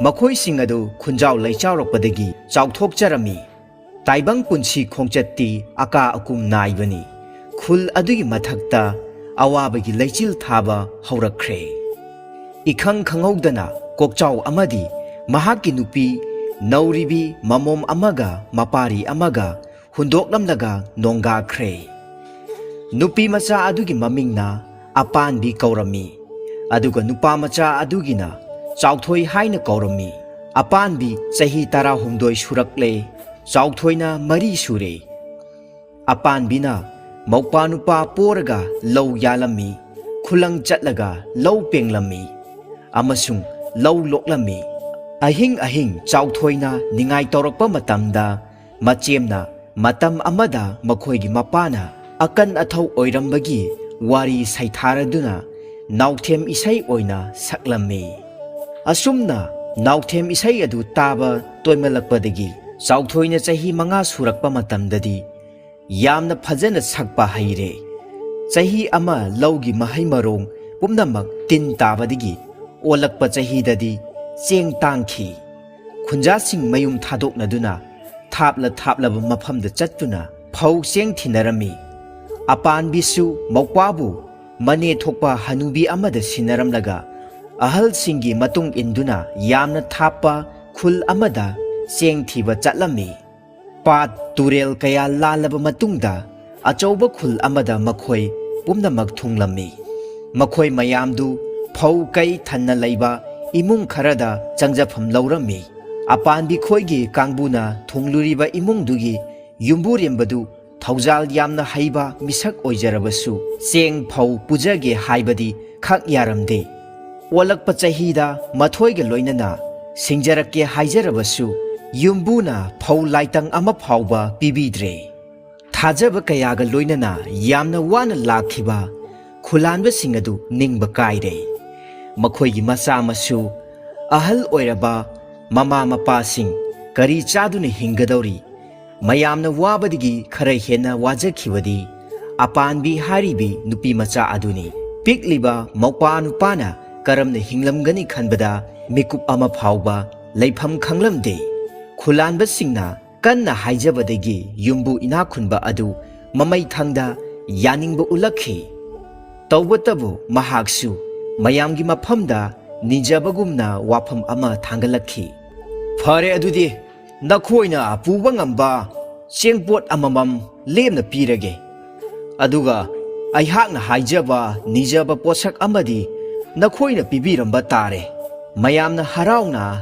ꯃꯈꯣꯏꯁꯤꯡ ꯑꯗꯨ ꯈꯨꯟꯖꯥꯎ ꯂꯩꯆꯥꯎꯔꯛꯄꯗꯒꯤ ꯆꯥꯎꯊꯣꯛꯆꯔꯝꯃꯤ꯫ ꯇꯥꯏꯕꯪ ꯄꯨꯟꯁꯤ ꯈꯣꯡꯆꯠꯇꯤ ꯑꯀꯥ ꯑꯀꯨꯝ ꯅꯥꯏꯕꯅꯤ꯫ ꯈꯨꯜ ꯑꯗꯨꯒꯤ ꯃꯊꯛꯇ ꯑꯋꯥꯕꯒꯤ ꯂꯩꯆꯤꯜ ꯊꯥꯕ ꯍꯧꯔꯛꯈ꯭ꯔꯦ꯫ ꯏꯈꯪ ꯈꯪꯍꯧꯗꯅ ꯀꯣꯛꯆꯥꯎ ꯑꯃꯗꯤ ꯃꯍꯥꯛꯀꯤ ꯅꯨꯄꯤ ꯅꯧꯔꯤꯕꯤ ꯃꯃꯣꯝ ꯑꯃꯒ ꯃꯄꯥꯔꯤ ꯑꯃꯒ ꯍꯨꯟꯗꯣꯛꯂꯝꯂꯒ ꯅꯣꯡꯒꯥꯈ꯭ꯔꯦ꯫ ꯅꯨꯄꯤ ꯃꯆꯥ ꯑꯗꯨꯒꯤ ꯃꯃꯤꯡꯅ ꯑꯄꯥꯟꯕꯤ ꯀꯧꯔꯝꯃꯤ, ꯑꯗꯨꯒ ꯅꯨꯄꯥ ꯃꯆꯥ ꯑꯗꯨꯒꯤꯅ ꯆꯥꯎꯊꯣꯏ ꯍꯥꯏꯅ ꯀꯧꯔꯝꯃꯤ꯫ ꯑꯄꯥꯟꯕꯤ ꯆꯍꯤ 19 ꯁꯨꯔꯛꯂꯦ, ꯆꯥꯎꯊꯣꯏꯅ 4 ꯁꯨꯔꯦ꯫ ꯑꯄꯥꯟꯕꯤꯅ ꯃꯧꯄꯥ ꯅꯨꯄꯥ ꯄꯣꯔꯒ ꯂꯧ ꯌꯥꯜꯂꯝꯃꯤ, ꯈꯨꯂꯪ ꯆꯠꯂꯒ ꯂꯧ ꯄꯦꯡꯂꯝꯃꯤ ꯑꯃꯁꯨꯡ ꯂꯧ ꯂꯣꯛꯂꯝꯃꯤ꯫ ꯑꯍꯤꯡ ꯑꯍꯤꯡ ꯆꯥꯎꯊꯣꯏꯅ ꯅꯤꯡꯉꯥꯏ ꯇꯧꯔꯛꯄ ꯃꯇꯝꯗ ꯃꯆꯦꯝꯅ ꯃꯇꯝ ꯑꯃꯗ ꯃꯈꯣꯏꯒꯤ ꯃꯄꯥꯅ ꯑꯀꯟ ꯑꯊꯧ ꯑꯣꯏꯔꯝꯕꯒꯤ ꯋꯥꯔꯤ ꯁꯩꯊꯥꯔꯗꯨꯅ ꯅꯥꯎꯊꯦꯝ ꯏꯁꯩ ꯑꯣꯏꯅ ꯁꯛꯂꯝꯃꯤ꯫ ꯑꯁꯨꯝꯅ ꯅꯥꯎꯊꯦꯝ ꯏꯁꯩ ꯑꯗꯨ ꯇꯥꯕ ꯇꯣꯏꯃꯜꯂꯛꯄꯗꯒꯤ ꯆꯥꯎꯊꯣꯏꯅ ꯆꯍꯤ 5 ꯁꯨꯔꯛꯄ ꯃꯇꯝꯗꯗꯤ ꯌꯥꯝꯅ ꯐꯖꯅ ꯁꯛꯄ ꯍꯩꯔꯦ꯫ ꯆꯍꯤ ꯑꯃ ꯂꯧꯒꯤ ꯃꯍꯩ ꯃꯔꯣꯡ ꯄꯨꯝꯅꯃꯛ ꯇꯤꯟ ꯇꯥꯕꯗꯒꯤ ꯑꯣꯜꯂꯛꯄ ꯆꯍꯤꯗꯗꯤ ꯆꯦꯡ ꯇꯥꯡꯈꯤ꯫ ꯈꯨꯟꯖꯥꯁꯤꯡ ꯃꯌꯨꯝ ꯊꯥꯗꯣꯛꯅꯗꯨꯅ ꯊꯥꯞꯂ ꯊꯥꯞꯂꯕ ꯃꯐꯝꯗ ꯆꯠꯇꯨꯅ ꯐꯧ ꯆꯦꯡ ꯊꯤꯅꯔꯝꯃꯤ꯫ ꯑꯄꯥꯟꯕꯤꯁꯨ ꯃꯧꯄꯥꯕꯨ ꯃꯅꯦ ꯊꯣꯛꯄ ꯍꯅꯨꯕꯤ ꯑꯃꯗ ꯁꯤꯟꯅꯔꯝꯂꯒ ꯑꯍꯜꯁꯤꯡꯒꯤ ꯃꯇꯨꯡ ꯏꯟꯗꯨꯅ ꯌꯥꯝꯅ ꯊꯥꯞꯄ ꯈꯨꯜ ꯑꯃꯗ ꯆꯦꯡ ꯊꯤꯕ ꯆꯠꯂꯝꯃꯤ꯫ ꯄꯥꯠ ꯇꯨꯔꯦꯜ ꯀꯌꯥ ꯂꯥꯜꯂꯕ ꯃꯇꯨꯡꯗ ꯑꯆꯧꯕ ꯈꯨꯜ ꯑꯃꯗ ꯃꯈꯣꯏ ꯄꯨꯝꯅꯃꯛ ꯊꯨꯡꯂꯝꯃꯤ꯫ ꯃꯈꯣꯏ ꯃꯌꯥꯝꯗꯨ ꯐꯧ ꯀꯩ ꯊꯟꯅ ꯂꯩꯕ ꯏꯃꯨꯡ ꯈꯔꯗ ꯆꯪꯖꯐꯝ ꯂꯧꯔꯝꯃꯤ꯫ ꯑꯄꯥꯟꯕꯤ ꯈꯣꯏꯒꯤ ꯀꯥꯡꯕꯨꯅ ꯊꯨꯡꯂꯨꯔꯤꯕ ꯏꯃꯨꯡꯗꯨꯒꯤ ꯌꯨꯝꯕꯨꯔꯦꯝꯕꯗꯨ ꯊꯧꯖꯥꯜ ꯌꯥꯝꯅ ꯍꯩꯕ ꯃꯤꯁꯛ ꯑꯣꯏꯖꯔꯕꯁꯨ ꯆꯦꯡ ꯐꯧ ꯄꯨꯖꯒꯦ ꯍꯥꯏꯕꯗꯤ ꯈꯛ ꯌꯥꯔꯝꯗꯦ꯫ ꯑꯣꯜꯂꯛꯄ ꯆꯍꯤꯗ ꯃꯊꯣꯏꯒ ꯂꯣꯏꯅꯅ ꯁꯤꯡꯖꯔꯛꯀꯦ ꯍꯥꯏꯖꯔꯕꯁꯨ ꯌꯨꯝꯕꯨꯅ ꯐꯧ ꯂꯥꯏꯇꯪ ꯑꯃ ꯐꯥꯎꯕ ꯄꯤꯕꯤꯗ꯭ꯔꯦ꯫ ꯊꯥꯖꯕ ꯀꯌꯥꯒ ꯂꯣꯏꯅꯅ ꯌꯥꯝꯅ ꯋꯥꯅ ꯂꯥꯛꯈꯤꯕ ꯈꯨꯂꯥꯟꯕꯁꯤꯡ ꯑꯗꯨ ꯅꯤꯡꯕ ꯀꯥꯏꯔꯦ꯫ ꯃꯈꯣꯏꯒꯤ ꯃꯆꯥ ꯃꯁꯨ ꯑꯍꯜ ꯑꯣꯏꯔꯕ ꯃꯃꯥ ꯃꯄꯥꯁꯤꯡ ꯀꯔꯤ ꯆꯥꯗꯨꯅ ꯍꯤꯡꯒꯗꯧꯔꯤ? ꯃꯌꯥꯝꯅ ꯋꯥꯕꯗꯒꯤ ꯈꯔ ꯍꯦꯟꯅ ꯋꯥꯖꯈꯤꯕꯗꯤ ꯑꯄꯥꯟꯕꯤ ꯍꯥꯏꯔꯤꯕꯤ ꯅꯨꯄꯤ ꯃꯆꯥ ꯑꯗꯨꯅꯤ꯫ ꯄꯤꯛꯂꯤꯕ ꯃꯧꯄꯥ ꯅꯨꯄꯥꯅ ꯀꯔꯝꯅ ꯍꯤꯡꯂꯝꯒꯅꯤ ꯈꯟꯕꯗ ꯃꯤꯀꯨꯞ ꯑꯃ ꯐꯥꯎꯕ ꯂꯩꯐꯝ ꯈꯪꯂꯝꯗꯦ꯫ ꯈꯨꯂꯥꯟꯕꯁꯤꯡꯅ ꯀꯟꯅ ꯍꯥꯏꯖꯕꯗꯒꯤ ꯌꯨꯝꯕꯨ ꯏꯅꯥꯛꯈꯨꯟꯕ ꯑꯗꯨ ꯃꯃꯩꯊꯪꯗ ꯌꯥꯅꯤꯡꯕ ꯎꯠꯂꯛꯈꯤ꯫ ꯇꯧꯕꯇꯕꯨ ꯃꯍꯥꯛꯁꯨ ꯃꯌꯥꯝꯒꯤ ꯃꯐꯝꯗ ꯅꯤꯖꯕꯒꯨꯝꯅ ꯋꯥꯐꯝ ꯑꯃ ꯊꯥꯡꯒꯠꯂꯛꯈꯤ꯫ "ꯐꯔꯦ, ꯑꯗꯨꯗꯤ ꯅꯈꯣꯏꯅ ꯄꯨꯕ ꯉꯝꯕ ꯆꯦꯡꯄꯣꯠ ꯑꯃꯃꯝ ꯂꯦꯝꯅ ꯄꯤꯔꯒꯦ꯫ ꯑꯗꯨꯒ ꯑꯩꯍꯥꯛꯅ ꯍꯥꯏꯖꯕ ꯅꯤꯖꯕ ꯄꯣꯠꯁꯛ ꯑꯃꯗꯤ ꯅꯈꯣꯏꯅ ꯄꯤꯕꯤꯔꯝꯕ ꯇꯥꯔꯦ"꯫ ꯃꯌꯥꯝꯅ ꯍꯔꯥꯎꯅ